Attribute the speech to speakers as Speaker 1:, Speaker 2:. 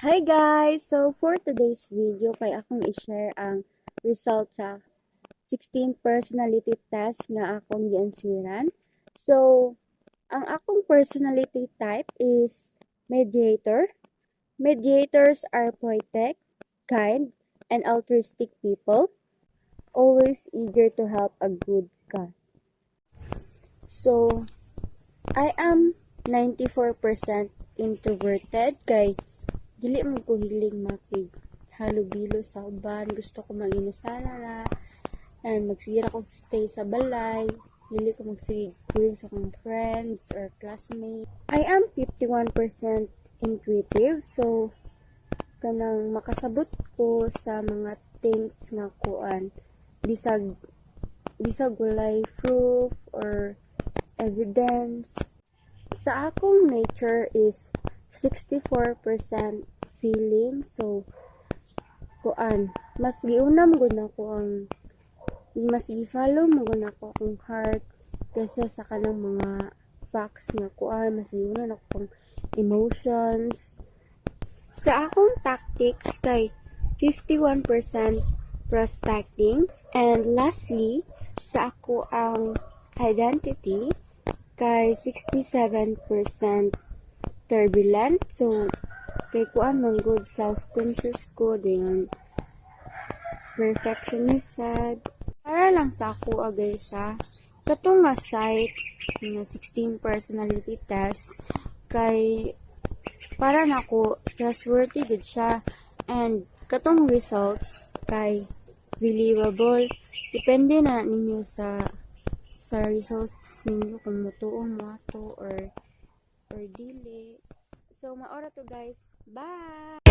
Speaker 1: Hi guys! So for today's video, kay akong i-share ang result sa 16 personality test nga akong giansiran. So, ang akong personality type is mediator. Mediators are poetic, kind, and altruistic people, always eager to help a good cause. So, I am 94% introverted kay dili mo ko hiling makig halubilo sa uban. Gusto ko mag-inusara ra and magsigira ko stay sa balay. Dili ko magsigig sa akong friends or classmates. I am 51% intuitive, so kanang makasabot ko sa mga things nga kuan bisag walay proof or evidence. Sa akong nature is 64% feeling. So, kuan, mas giunam gud nako ang mas gi-follow mo gud nako akong heart kaysa sa kanang mga facts nga kuan, mas giunam ako ang emotions. Sa akong tactics kay 51% prospecting, and lastly sa ako ang identity kay 67% turbulent. So kay kuan man good self-conscious ko din perfectionist sad. Para lang sa ako guys katong nga site nga 16 personality test kay para nako trustworthy gud siya, and katong results kay believable. Depende na ninyo sa results ninyo kung mutuo mo ato or dili. So maora to guys. Bye.